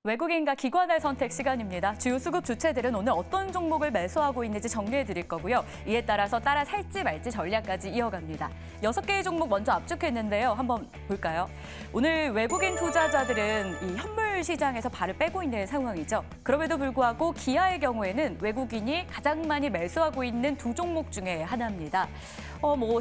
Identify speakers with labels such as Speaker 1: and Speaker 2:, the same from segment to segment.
Speaker 1: 외국인과 기관의 선택 시간입니다. 주요 수급 주체들은 오늘 어떤 종목을 매수하고 있는지 정리해 드릴 거고요. 이에 따라서 따라 살지 말지 전략까지 이어갑니다. 6개의 종목 먼저 압축했는데요. 한번 볼까요? 오늘 외국인 투자자들은 이 현물 시장에서 발을 빼고 있는 상황이죠. 그럼에도 불구하고 기아의 경우에는 외국인이 가장 많이 매수하고 있는 두 종목 중에 하나입니다.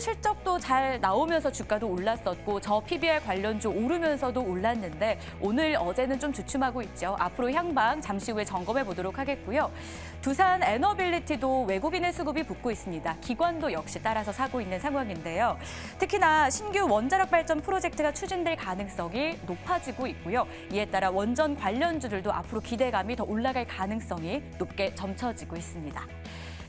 Speaker 1: 실적도 잘 나오면서 주가도 올랐었고 저 PBR 관련주 오르면서도 올랐는데 오늘 어제는 좀 주춤하고 있죠. 앞으로 향방 잠시 후에 점검해 보도록 하겠고요. 두산 에너빌리티도 외국인의 수급이 붙고 있습니다. 기관도 역시 따라서 사고 있는 상황인데요. 특히나 신규 원자력 발전 프로젝트가 추진될 가능성이 높아지고 있고요. 이에 따라 원전 관련주들도 앞으로 기대감이 더 올라갈 가능성이 높게 점쳐지고 있습니다.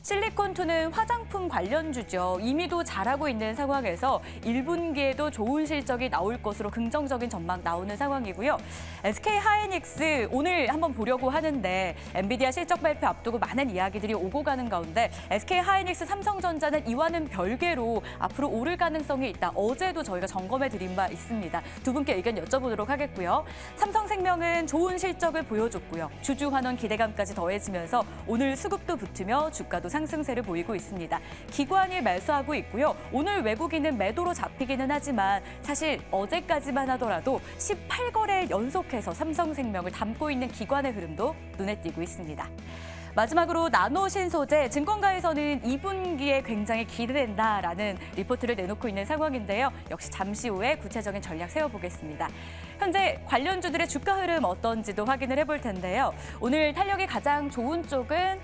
Speaker 1: 실리콘2는 화장품 관련주죠. 이미도 잘하고 있는 상황에서 1분기에도 좋은 실적이 나올 것으로 긍정적인 전망 나오는 상황이고요. SK하이닉스 오늘 한번 보려고 하는데 엔비디아 실적 발표 앞두고 많은 이야기들이 오고 가는 가운데 SK하이닉스, 삼성전자는 이와는 별개로 앞으로 오를 가능성이 있다. 어제도 저희가 점검해 드린 바 있습니다. 두 분께 의견 여쭤보도록 하겠고요. 삼성생명은 좋은 실적을 보여줬고요. 주주환원 기대감까지 더해지면서 오늘 수급도 붙으며 주가도 상승세를 보이고 있습니다. 기관이 매수하고 있고요. 오늘 외국인은 매도로 잡히기는 하지만 사실 어제까지만 하더라도 18거래 연속해서 삼성생명을 담고 있는 기관의 흐름도 눈에 띄고 있습니다. 마지막으로 나노신소재, 증권가에서는 2분기에 굉장히 기대된다라는 리포트를 내놓고 있는 상황인데요. 역시 잠시 후에 구체적인 전략 세워보겠습니다. 현재 관련주들의 주가 흐름 어떤지도 확인을 해볼 텐데요. 오늘 탄력이 가장 좋은 쪽은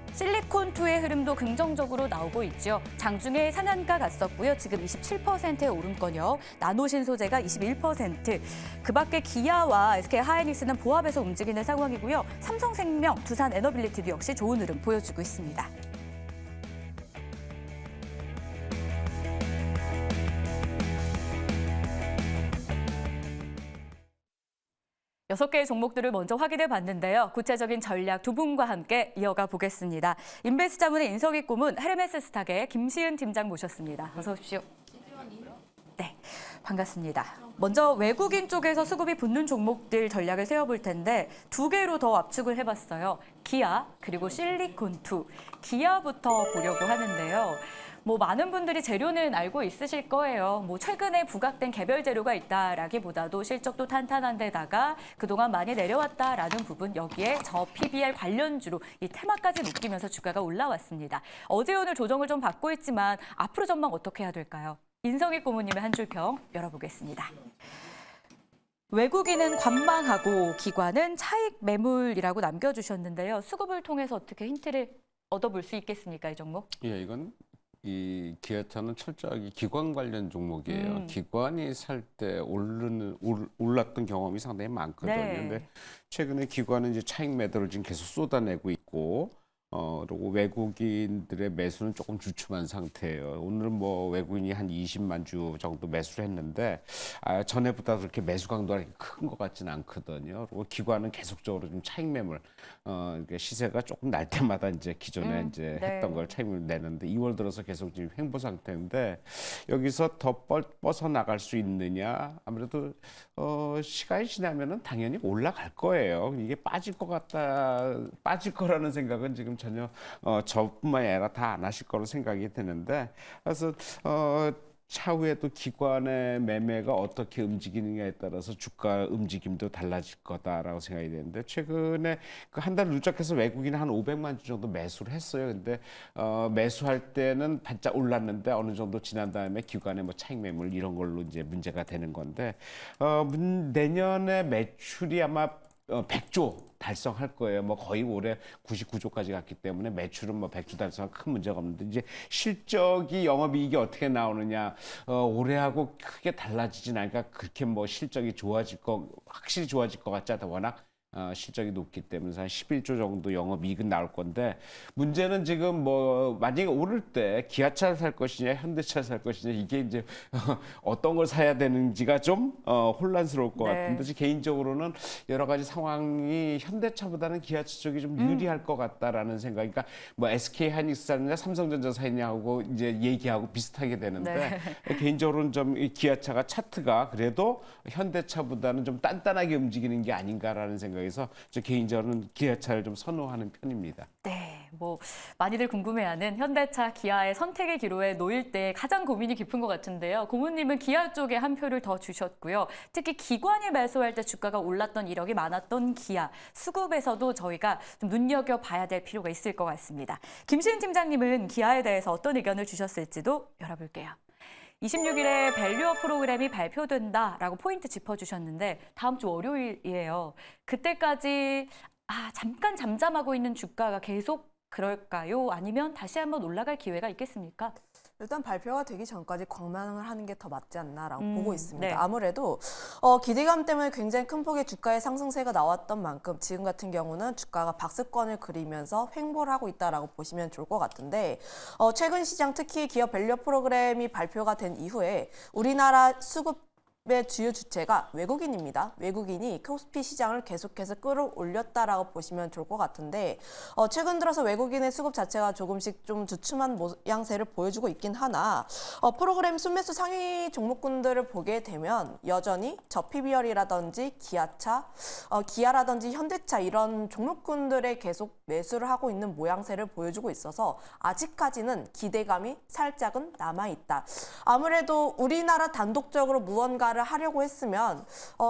Speaker 1: 실리콘2의 흐름도 긍정적으로 나오고 있죠. 장중에 상한가 갔었고요. 지금 27%의 오름권이요. 나노신소재가 21%. 그밖에 기아와 SK하이닉스는 보합해서 움직이는 상황이고요. 삼성생명, 두산 에너빌리티도 역시 좋은 흐름 보여주고 있습니다. 여섯 개의 종목들을 먼저 확인해 봤는데요. 구체적인 전략 두 분과 함께 이어가 보겠습니다. 인베스트 자문의 인석이 고문, 헤르메스 스탁의 김시은 팀장 모셨습니다. 어서 오십시오. 네, 반갑습니다. 먼저 외국인 쪽에서 수급이 붙는 종목들 전략을 세워볼 텐데 두 개로 더 압축을 해봤어요. 기아 그리고 실리콘2. 기아부터 보려고 하는데요. 많은 분들이 재료는 알고 있으실 거예요. 최근에 부각된 개별 재료가 있다라기보다도 실적도 탄탄한 데다가 그동안 많이 내려왔다라는 부분, 여기에 저 PBR 관련주로 이 테마까지 묶이면서 주가가 올라왔습니다. 어제 오늘 조정을 좀 받고 있지만 앞으로 전망 어떻게 해야 될까요? 인성익 고모님의 한 줄 평 열어보겠습니다. 외국인은 관망하고 기관은 차익 매물이라고 남겨주셨는데요. 수급을 통해서 어떻게 힌트를 얻어볼 수 있겠습니까, 이 종목?
Speaker 2: 예, 이건 이 기아차는 철저하게 기관 관련 종목이에요. 기관이 살 때 올랐던 경험이 상당히 많거든요.
Speaker 1: 네.
Speaker 2: 근데 최근에 기관은 이제 차익 매도를 지금 계속 쏟아내고 있고, 그리고 외국인들의 매수는 조금 주춤한 상태예요. 오늘은 외국인이 한 20만 주 정도 매수를 했는데, 전에보다 그렇게 매수 강도가 큰 것 같지는 않거든요. 그리고 기관은 계속적으로 좀 차익 매물, 시세가 조금 날 때마다 이제 기존에 이제 했던 걸 차익을 내는데 2월 들어서 계속 지금 횡보 상태인데 여기서 더 뻗어나갈 수 있느냐? 아무래도 시간이 지나면은 당연히 올라갈 거예요. 이게 빠질 거라는 생각은 지금 전혀 저뿐만이 아니라 다 안 하실 거로 생각이 되는데 그래서 차후에도 기관의 매매가 어떻게 움직이느냐에 따라서 주가 움직임도 달라질 거다라고 생각이 되는데 최근에 그 한 달 누적해서 외국인이 한 500만 주 정도 매수를 했어요. 근데 매수할 때는 반짝 올랐는데 어느 정도 지난 다음에 기관의 차익 매물 이런 걸로 이제 문제가 되는 건데 내년에 매출이 아마 100조 달성할 거예요. 거의 올해 99조까지 갔기 때문에 매출은 100조 달성은 큰 문제가 없는데 이제 실적이 영업이익이 어떻게 나오느냐 올해하고 크게 달라지진 않으니까 그렇게 실적이 확실히 좋아질 것 같지 않다. 워낙 실적이 높기 때문에 한 11조 정도 영업이익은 나올 건데 문제는 지금 만약에 오를 때 기아차를 살 것이냐 현대차를 살 것이냐 이게 이제 어떤 걸 사야 되는지가 좀 혼란스러울 것 같은데 개인적으로는 여러 가지 상황이 현대차보다는 기아차 쪽이 좀 유리할 것 같다라는 생각. 그러니까 SK하이닉스 사느냐 삼성전자 사느냐하고 이제 얘기하고 비슷하게 되는데 개인적으로는 좀 이 기아차가 차트가 그래도 현대차보다는 좀 단단하게 움직이는 게 아닌가라는 생각이 생각해서 저 개인적으로는 기아차를 좀 선호하는 편입니다.
Speaker 1: 네, 뭐 많이들 궁금해하는 현대차, 기아의 선택의 기로에 놓일 때 가장 고민이 깊은 것 같은데요. 고모님은 기아 쪽에 한 표를 더 주셨고요. 특히 기관이 매수할 때 주가가 올랐던 이력이 많았던 기아, 수급에서도 저희가 좀 눈여겨봐야 될 필요가 있을 것 같습니다. 김시은 팀장님은 기아에 대해서 어떤 의견을 주셨을지도 열어볼게요. 26일에 밸류업 프로그램이 발표된다라고 포인트 짚어주셨는데 다음 주 월요일이에요. 그때까지 잠깐 잠잠하고 있는 주가가 계속 그럴까요? 아니면 다시 한번 올라갈 기회가 있겠습니까?
Speaker 3: 일단 발표가 되기 전까지 관망을 하는 게 더 맞지 않나라고 보고 있습니다.
Speaker 1: 네.
Speaker 3: 아무래도 기대감 때문에 굉장히 큰 폭의 주가의 상승세가 나왔던 만큼 지금 같은 경우는 주가가 박스권을 그리면서 횡보를 하고 있다라고 보시면 좋을 것 같은데 최근 시장 특히 기업 밸류업 프로그램이 발표가 된 이후에 우리나라 수급 의 주요 주체가 외국인입니다. 외국인이 코스피 시장을 계속해서 끌어올렸다라고 보시면 좋을 것 같은데 최근 들어서 외국인의 수급 자체가 조금씩 좀 주춤한 모양새를 보여주고 있긴 하나 프로그램 순매수 상위 종목군들을 보게 되면 여전히 저PBR이라든지 기아차, 기아라든지 현대차 이런 종목군들에 계속 매수를 하고 있는 모양새를 보여주고 있어서 아직까지는 기대감이 살짝은 남아있다. 아무래도 우리나라 단독적으로 무언가를 하려고 했으면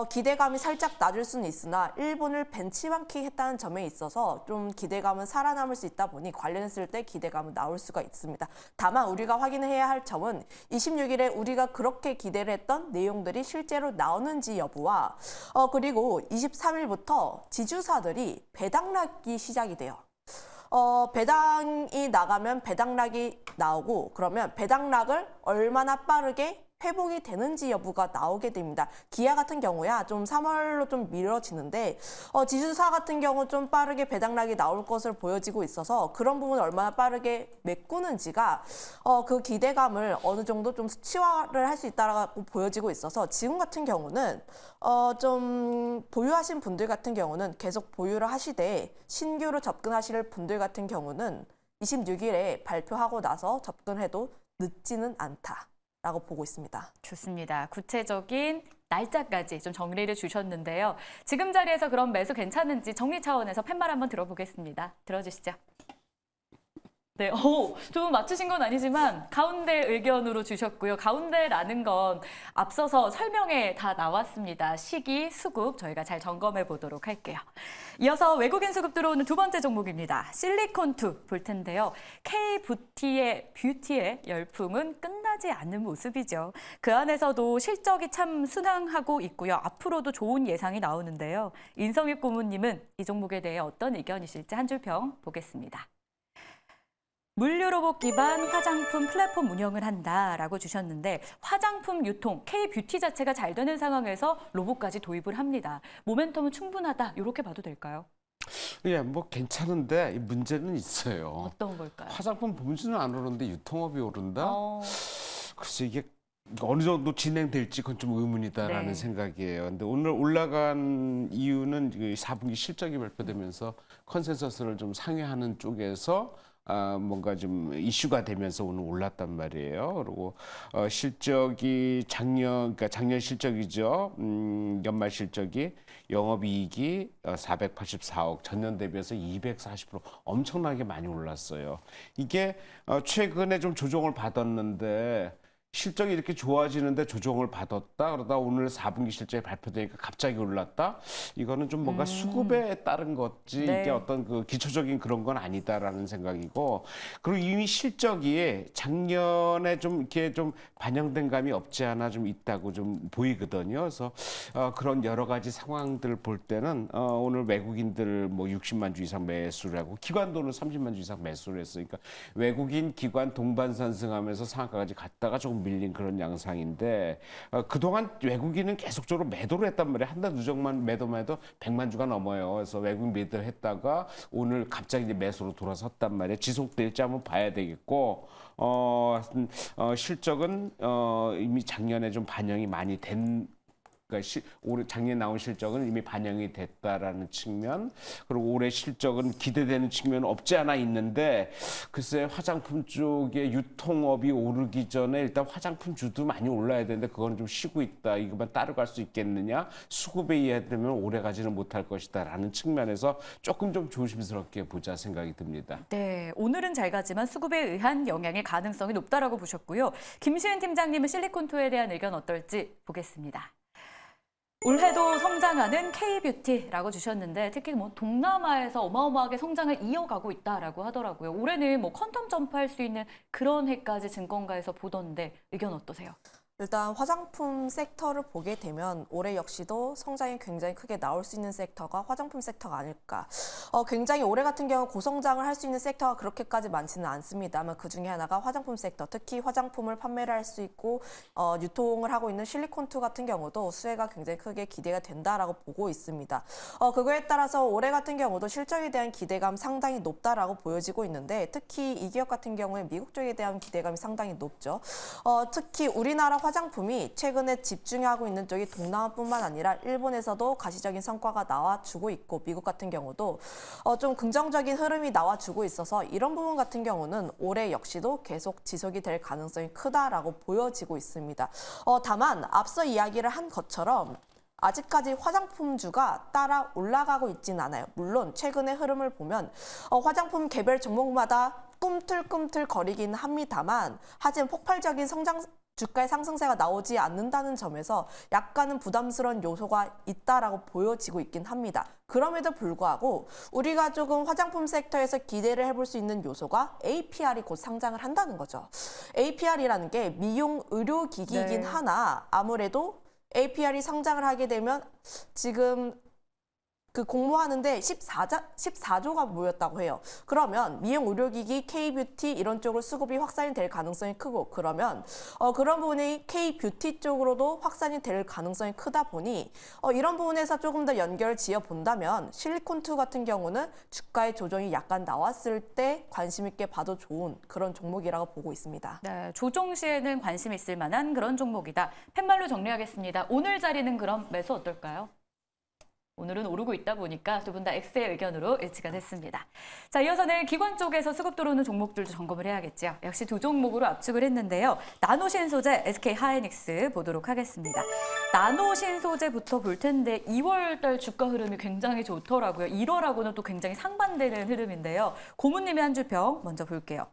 Speaker 3: 기대감이 살짝 낮을 수는 있으나 일본을 벤치마킹 했다는 점에 있어서 좀 기대감은 살아남을 수 있다 보니 관련했을 때 기대감은 나올 수가 있습니다. 다만 우리가 확인해야 할 점은 26일에 우리가 그렇게 기대를 했던 내용들이 실제로 나오는지 여부와 그리고 23일부터 지주사들이 배당락이 시작이 돼요. 배당이 나가면 배당락이 나오고 그러면 배당락을 얼마나 빠르게 회복이 되는지 여부가 나오게 됩니다. 기아 같은 경우야 좀 3월로 좀 미뤄지는데 지주사 같은 경우 좀 빠르게 배당락이 나올 것으로 보여지고 있어서 그런 부분을 얼마나 빠르게 메꾸는지가 그 기대감을 어느 정도 좀 수치화를 할 수 있다고 보여지고 있어서 지금 같은 경우는 좀 보유하신 분들 같은 경우는 계속 보유를 하시되 신규로 접근하실 분들 같은 경우는 26일에 발표하고 나서 접근해도 늦지는 않다. 라고 보고 있습니다.
Speaker 1: 좋습니다. 구체적인 날짜까지 좀 정리를 주셨는데요. 지금 자리에서 그럼 매수 괜찮은지 정리 차원에서 팻말 한번 들어보겠습니다. 들어주시죠. 네, 좀 맞추신 건 아니지만 가운데 의견으로 주셨고요. 가운데라는 건 앞서서 설명에 다 나왔습니다. 시기, 수급 저희가 잘 점검해 보도록 할게요. 이어서 외국인 수급 들어오는 두 번째 종목입니다. 실리콘2 볼 텐데요. K뷰티의 열풍은 끝나지 않는 모습이죠. 그 안에서도 실적이 참 순항하고 있고요. 앞으로도 좋은 예상이 나오는데요. 인성익 고문님은 이 종목에 대해 어떤 의견이실지 한 줄 평 보겠습니다. 물류 로봇 기반 화장품 플랫폼 운영을 한다라고 주셨는데 화장품 유통, K뷰티 자체가 잘 되는 상황에서 로봇까지 도입을 합니다. 모멘텀은 충분하다 이렇게 봐도 될까요?
Speaker 2: 예, 뭐 괜찮은데 문제는 있어요.
Speaker 1: 어떤 걸까요?
Speaker 2: 화장품 범주는 안 오르는데 유통업이 오른다? 글쎄 이게 어느 정도 진행될지 그건 좀 의문이다라는
Speaker 1: 네.
Speaker 2: 생각이에요. 근데 오늘 올라간 이유는 4분기 실적이 발표되면서 컨센서스를 좀 상회하는 쪽에서 뭔가 좀 이슈가 되면서 오늘 올랐단 말이에요. 그리고 실적이 그러니까 작년 실적이죠. 연말 실적이 영업이익이 484억, 전년 대비해서 240% 엄청나게 많이 올랐어요. 이게 최근에 좀 조정을 받았는데 실적이 이렇게 좋아지는데 조정을 받았다 그러다 오늘 4분기 실적이 발표되니까 갑자기 올랐다. 이거는 좀 뭔가 수급에 따른 거지
Speaker 1: 네.
Speaker 2: 이게 어떤 그 기초적인 그런 건 아니다라는 생각이고, 그리고 이미 실적이 작년에 좀 이렇게 좀 반영된 감이 없지 않아 좀 있다고 좀 보이거든요. 그래서 그런 여러 가지 상황들을 볼 때는 오늘 외국인들 뭐 60만 주 이상 매수를 하고 기관도는 30만 주 이상 매수를 했으니까 외국인 기관 동반 상승하면서 상한가까지 갔다가 조금 밀린 그런 양상인데 그동안 외국인은 계속적으로 매도를 했단 말이에요. 한 달 누적만 매도만 해도 100만 주가 넘어요. 그래서 외국인 매도를 했다가 오늘 갑자기 이제 매수로 돌아섰단 말이에요. 지속될지 한번 봐야 되겠고 실적은 이미 작년에 좀 반영이 많이 된 그러니까 올해 작년에 나온 실적은 이미 반영이 됐다라는 측면, 그리고 올해 실적은 기대되는 측면은 없지 않아 있는데, 글쎄 화장품 쪽의 유통업이 오르기 전에 일단 화장품주도 많이 올라야 되는데 그건 좀 쉬고 있다. 이것만 따라갈 수 있겠느냐? 수급에 의하면 오래 가지는 못할 것이다라는 측면에서 조금 좀 조심스럽게 보자 생각이 듭니다.
Speaker 1: 네, 오늘은 잘 가지만 수급에 의한 영향의 가능성이 높다라고 보셨고요. 김시은 팀장님은 실리콘투에 대한 의견 어떨지 보겠습니다. 올해도 성장하는 K뷰티라고 주셨는데 특히 뭐 동남아에서 어마어마하게 성장을 이어가고 있다라고 하더라고요. 올해는 뭐 퀀텀 점프할 수 있는 그런 해까지 증권가에서 보던데 의견 어떠세요?
Speaker 3: 일단 화장품 섹터를 보게 되면 올해 역시도 성장이 굉장히 크게 나올 수 있는 섹터가 화장품 섹터가 아닐까. 굉장히 올해 같은 경우 고성장을 할 수 있는 섹터가 그렇게까지 많지는 않습니다만 그중에 하나가 화장품 섹터, 특히 화장품을 판매를 할 수 있고 유통을 하고 있는 실리콘투 같은 경우도 수혜가 굉장히 크게 기대가 된다라고 보고 있습니다. 그거에 따라서 올해 같은 경우도 실적에 대한 기대감 상당히 높다라고 보여지고 있는데 특히 이 기업 같은 경우에 미국 쪽에 대한 기대감이 상당히 높죠. 특히 우리나라 화장품이 최근에 집중하고 있는 쪽이 동남아뿐만 아니라 일본에서도 가시적인 성과가 나와주고 있고 미국 같은 경우도 좀 긍정적인 흐름이 나와주고 있어서 이런 부분 같은 경우는 올해 역시도 계속 지속이 될 가능성이 크다라고 보여지고 있습니다. 다만 앞서 이야기를 한 것처럼 아직까지 화장품주가 따라 올라가고 있진 않아요. 물론 최근의 흐름을 보면 화장품 개별 종목마다 꿈틀꿈틀 거리긴 합니다만 하지만 폭발적인 주가의 상승세가 나오지 않는다는 점에서 약간은 부담스러운 요소가 있다라고 보여지고 있긴 합니다. 그럼에도 불구하고 우리가 조금 화장품 섹터에서 기대를 해볼 수 있는 요소가 APR이 곧 상장을 한다는 거죠. APR이라는 게 미용 의료기기이긴 하나 아무래도 APR이 상장을 하게 되면 지금 그 공모하는데 14조가 모였다고 해요. 그러면 미용 의료기기, K뷰티 이런 쪽으로 수급이 확산이 될 가능성이 크고 그러면 그런 부분이 K뷰티 쪽으로도 확산이 될 가능성이 크다 보니 이런 부분에서 조금 더 연결 지어 본다면 실리콘투 같은 경우는 주가의 조정이 약간 나왔을 때 관심 있게 봐도 좋은 그런 종목이라고 보고 있습니다.
Speaker 1: 네, 조정 시에는 관심 있을 만한 그런 종목이다. 팻말로 정리하겠습니다. 오늘 자리는 그럼 매수 어떨까요? 오늘은 오르고 있다 보니까 두 분 다 X의 의견으로 일치가 됐습니다. 자, 이어서는 기관 쪽에서 수급 들어오는 종목들도 점검을 해야겠죠. 역시 두 종목으로 압축을 했는데요. 나노신소재, SK하이닉스 보도록 하겠습니다. 나노신소재부터 볼 텐데 2월 달 주가 흐름이 굉장히 좋더라고요. 1월하고는 또 굉장히 상반되는 흐름인데요. 고문님의 한 줄평 먼저 볼게요.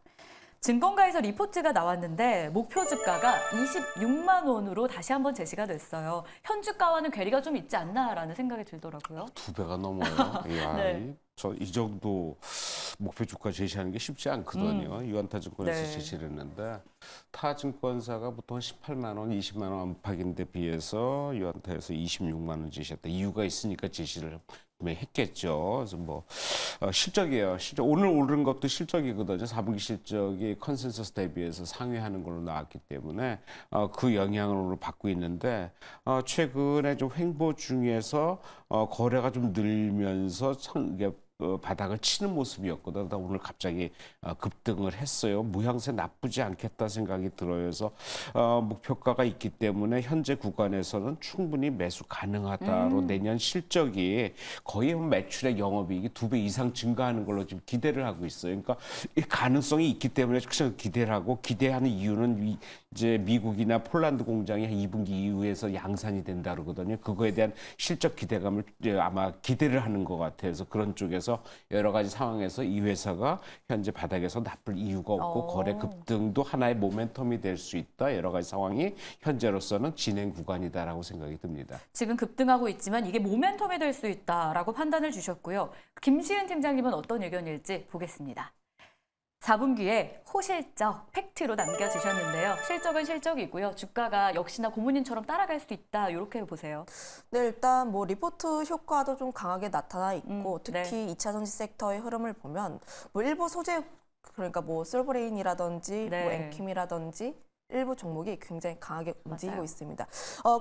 Speaker 1: 증권가에서 리포트가 나왔는데 목표 주가가 26만 원으로 다시 한번 제시가 됐어요. 현 주가와는 괴리가 좀 있지 않나라는 생각이 들더라고요.
Speaker 2: 2배가 넘어요. 이야,
Speaker 1: 네.
Speaker 2: 이 정도 목표 주가 제시하는 게 쉽지 않거든요. 유한타증권에서
Speaker 1: 네.
Speaker 2: 제시를 했는데 타 증권사가 보통 18만 원, 20만 원 안팎인데 비해서 유한타에서 26만 원 제시했다. 이유가 있으니까 제시를 했겠죠. 그래서 뭐 실적이에요. 오늘 오른 것도 실적이거든요. 4분기 실적이 컨센서스 대비해서 상회하는 걸로 나왔기 때문에 그 영향을 오늘 받고 있는데 최근에 좀 횡보 중에서 거래가 좀 늘면서 바닥을 치는 모습이었거든. 그러다 오늘 갑자기 급등을 했어요. 모양새 나쁘지 않겠다 생각이 들어요. 그래서 목표가가 있기 때문에 현재 구간에서는 충분히 매수 가능하다로 내년 실적이 거의 매출의 영업이익이 2배 이상 증가하는 걸로 지금 기대를 하고 있어요. 그러니까 이 가능성이 있기 때문에 기대를 하고 기대하는 이유는 이제 미국이나 폴란드 공장이 한 2분기 이후에서 양산이 된다 그러거든요. 그거에 대한 실적 기대감을 아마 기대를 하는 것 같아서 그런 쪽에서 여러 가지 상황에서 이 회사가 현재 바닥에서 나쁠 이유가 없고 거래 급등도 하나의 모멘텀이 될 수 있다. 여러 가지 상황이 현재로서는 진행 구간이다라고 생각이 듭니다.
Speaker 1: 지금 급등하고 있지만 이게 모멘텀이 될 수 있다라고 판단을 주셨고요. 김시은 팀장님은 어떤 의견일지 보겠습니다. 4분기에 호실적 팩트로 남겨주셨는데요. 실적은 실적이고요. 주가가 역시나 고문님처럼 따라갈 수도 있다. 이렇게 보세요.
Speaker 3: 네, 일단 뭐 리포트 효과도 좀 강하게 나타나 있고 특히
Speaker 1: 네.
Speaker 3: 2차 전지 섹터의 흐름을 보면 뭐 일부 소재 그러니까 뭐 솔브레인이라든지
Speaker 1: 네.
Speaker 3: 뭐 엠킴이라든지 일부 종목이 굉장히 강하게 움직이고
Speaker 1: 맞아요.
Speaker 3: 있습니다.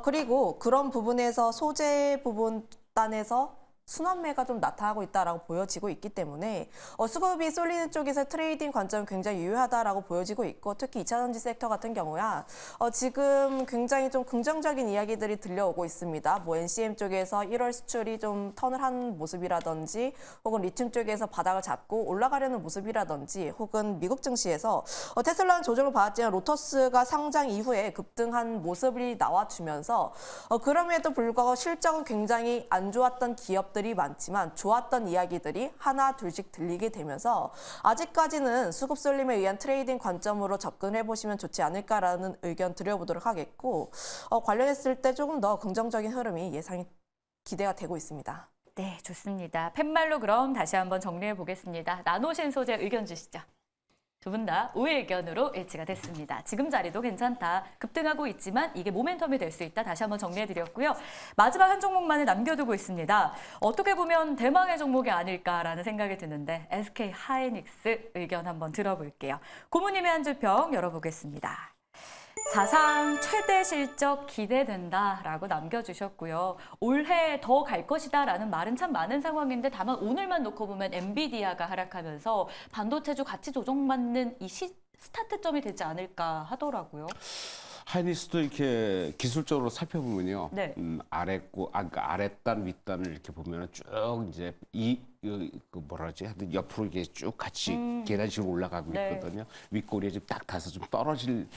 Speaker 3: 그리고 그런 부분에서 소재 부분 단에서 순환매가 좀 나타나고 있다라고 보여지고 있기 때문에 수급이 쏠리는 쪽에서 트레이딩 관점은 굉장히 유효하다라고 보여지고 있고 특히 2차 전지 섹터 같은 경우야 지금 굉장히 좀 긍정적인 이야기들이 들려오고 있습니다. 뭐 NCM 쪽에서 1월 수출이 좀 턴을 한 모습이라든지 혹은 리튬 쪽에서 바닥을 잡고 올라가려는 모습이라든지 혹은 미국 증시에서 테슬라는 조정을 받았지만 로터스가 상장 이후에 급등한 모습이 나와주면서 그럼에도 불구하고 실적은 굉장히 안 좋았던 기업들이 많지만 좋았던 이야기들이 하나 둘씩 들리게 되면서 아직까지는 수급 쏠림에 의한 트레이딩 관점으로 접근해 보시면 좋지 않을까라는 의견 드려보도록 하겠고 관련했을 때 조금 더 긍정적인 흐름이 기대가 되고 있습니다.
Speaker 1: 네, 좋습니다. 팻말로 그럼 다시 한번 정리해 보겠습니다. 나노신소재 의견 주시죠. 두 분 다 우회 의견으로 일치가 됐습니다. 지금 자리도 괜찮다. 급등하고 있지만 이게 모멘텀이 될 수 있다. 다시 한번 정리해드렸고요. 마지막 한 종목만을 남겨두고 있습니다. 어떻게 보면 대망의 종목이 아닐까라는 생각이 드는데 SK 하이닉스 의견 한번 들어볼게요. 고모님의 한 줄평 열어보겠습니다. 사상 최대 실적 기대된다라고 남겨주셨고요. 올해 더 갈 것이다라는 말은 참 많은 상황인데 다만 오늘만 놓고 보면 엔비디아가 하락하면서 반도체주 가치 조정받는 이 스타트점이 되지 않을까 하더라고요.
Speaker 2: 하이닉스도 이렇게 기술적으로 살펴보면요.
Speaker 1: 네.
Speaker 2: 그러니까 아랫단 윗단을 이렇게 보면은 쭉 이제 하여튼 옆으로 이게 쭉 같이 계단식으로 올라가고
Speaker 1: 네.
Speaker 2: 있거든요. 윗꼬리에 지금 딱 닿아서 좀 떨어질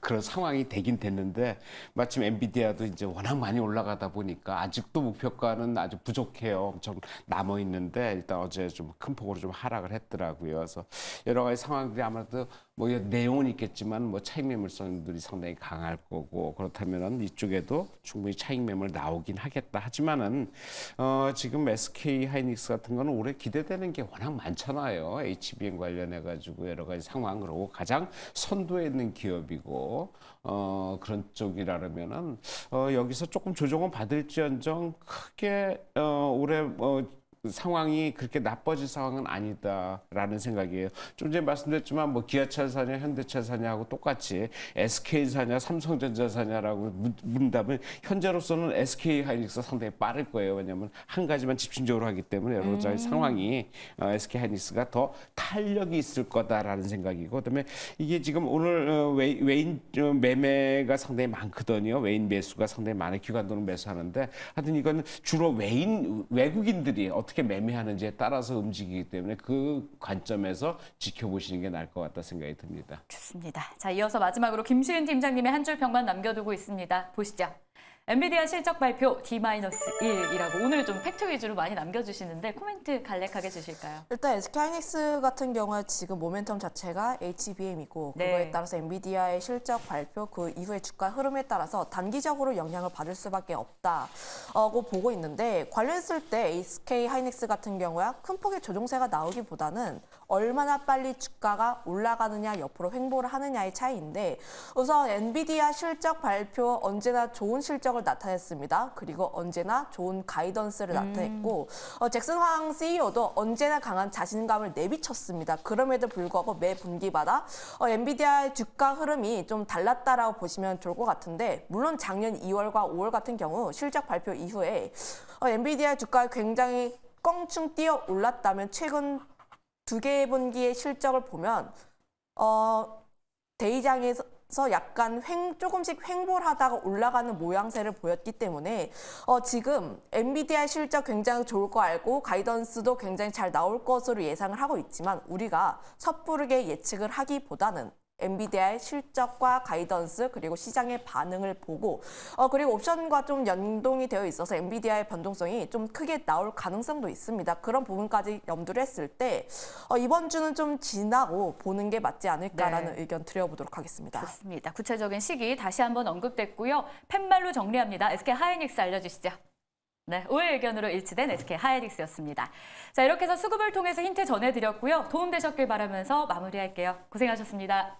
Speaker 2: 그런 상황이 되긴 됐는데 마침 엔비디아도 이제 워낙 많이 올라가다 보니까 아직도 목표가는 아주 부족해요. 엄청 남아 있는데 일단 어제 좀 큰 폭으로 좀 하락을 했더라고요. 그래서 여러 가지 상황들이 아무래도 뭐 내용은 있겠지만 뭐 차익 매물성들이 상당히 강할 거고 그렇다면은 이쪽에도 충분히 차익 매물 나오긴 하겠다. 하지만은 지금 SK 하이닉스 같은 거는 올해 기대되는 게 워낙 많잖아요. HBM 관련해 가지고 여러 가지 상황으로 가장 선두에 있는 기업이고 그런 쪽이라면은 여기서 조금 조정은 받을지언정 크게 올해 상황이 그렇게 나빠질 상황은 아니다라는 생각이에요. 좀 전에 말씀드렸지만 뭐 기아차 사냐 현대차 사냐하고 똑같이 SK 사냐 삼성전자 사냐라고 묻는다면 현재로서는 SK 하이닉스가 상당히 빠를 거예요. 왜냐하면 한 가지만 집중적으로 하기 때문에 여러 가지 상황이 SK 하이닉스가 더 탄력이 있을 거다라는 생각이고 그다음에 이게 지금 오늘 외인 매매가 상당히 많거든요. 외인 매수가 상당히 많은 기관들은 매수하는데 하여튼 이건 주로 외국인들이 어떻게 매매하는지에 따라서 움직이기 때문에 그 관점에서 지켜보시는 게 나을 것 같다 생각이 듭니다.
Speaker 1: 좋습니다. 자, 이어서 마지막으로 김수윤 팀장님의 한 줄 평만 남겨두고 있습니다. 보시죠. 엔비디아 실적 발표 D-1이라고 오늘 좀 팩트 위주로 많이 남겨주시는데 코멘트 간략하게 주실까요?
Speaker 3: 일단 SK하이닉스 같은 경우에 지금 모멘텀 자체가 HBM이고
Speaker 1: 네.
Speaker 3: 그거에 따라서 엔비디아의 실적 발표 그 이후의 주가 흐름에 따라서 단기적으로 영향을 받을 수밖에 없다고 보고 있는데 관련했을 때 SK하이닉스 같은 경우야 큰 폭의 조정세가 나오기보다는 얼마나 빨리 주가가 올라가느냐 옆으로 횡보를 하느냐의 차이인데 우선 엔비디아 실적 발표 언제나 좋은 실적을 나타냈습니다. 그리고 언제나 좋은 가이던스를 나타냈고 잭슨 황 CEO도 언제나 강한 자신감을 내비쳤습니다. 그럼에도 불구하고 매 분기마다 엔비디아의 주가 흐름이 좀 달랐다라고 보시면 좋을 것 같은데 물론 작년 2월과 5월 같은 경우 실적 발표 이후에 엔비디아의 주가가 굉장히 껑충 뛰어 올랐다면 최근 두 개의 분기의 실적을 보면 대이장에서 약간 조금씩 횡보를 하다가 올라가는 모양새를 보였기 때문에 지금 엔비디아의 실적 굉장히 좋을 거 알고 가이던스도 굉장히 잘 나올 것으로 예상을 하고 있지만 우리가 섣부르게 예측을 하기보다는 엔비디아의 실적과 가이던스 그리고 시장의 반응을 보고 그리고 옵션과 좀 연동이 되어 있어서 엔비디아의 변동성이 좀 크게 나올 가능성도 있습니다. 그런 부분까지 염두를 했을 때 이번 주는 좀 지나고 보는 게 맞지 않을까라는
Speaker 1: 네.
Speaker 3: 의견 드려보도록 하겠습니다.
Speaker 1: 좋습니다. 구체적인 시기 다시 한번 언급됐고요. 팻말로 정리합니다. SK 하이닉스 알려주시죠. 네, 우회 의견으로 일치된 SK 하이닉스였습니다. 자, 이렇게 해서 수급을 통해서 힌트 전해드렸고요. 도움되셨길 바라면서 마무리할게요. 고생하셨습니다.